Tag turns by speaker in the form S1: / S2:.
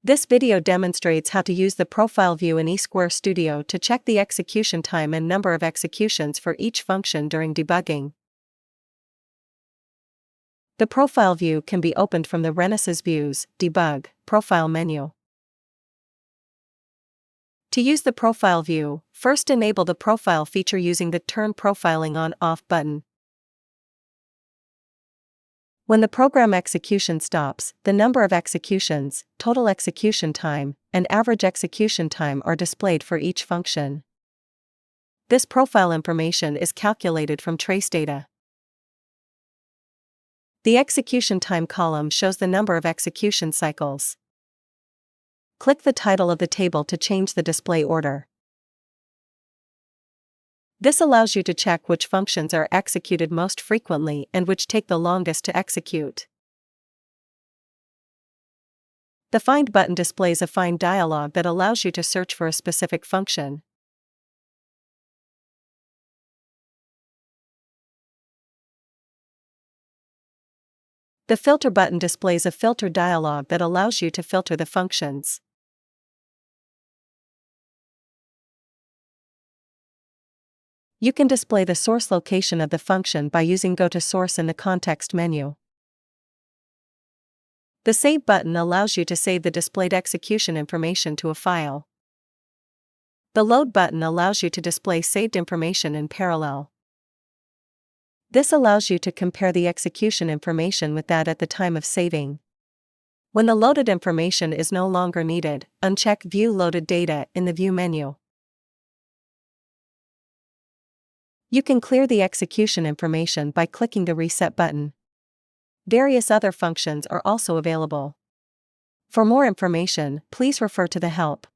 S1: This video demonstrates how to use the profile view in eSquare Studio to check the execution time and number of executions for each function during debugging. The profile view can be opened from the Renesas Views, Debug, Profile menu. To use the profile view, first enable the profile feature using the Turn Profiling On/Off button. When the program execution stops, the number of executions, total execution time, and average execution time are displayed for each function. This profile information is calculated from trace data. The execution time column shows the number of execution cycles. Click the title of the table to change the display order. This allows you to check which functions are executed most frequently and which take the longest to execute. The Find button displays a Find dialog that allows you to search for a specific function. The Filter button displays a Filter dialog that allows you to filter the functions. You can display the source location of the function by using Go to Source in the context menu. The Save button allows you to save the displayed execution information to a file. The Load button allows you to display saved information in parallel. This allows you to compare the execution information with that at the time of saving. When the loaded information is no longer needed, uncheck View Loaded Data in the View menu. You can clear the execution information by clicking the Reset button. Various other functions are also available. For more information, please refer to the Help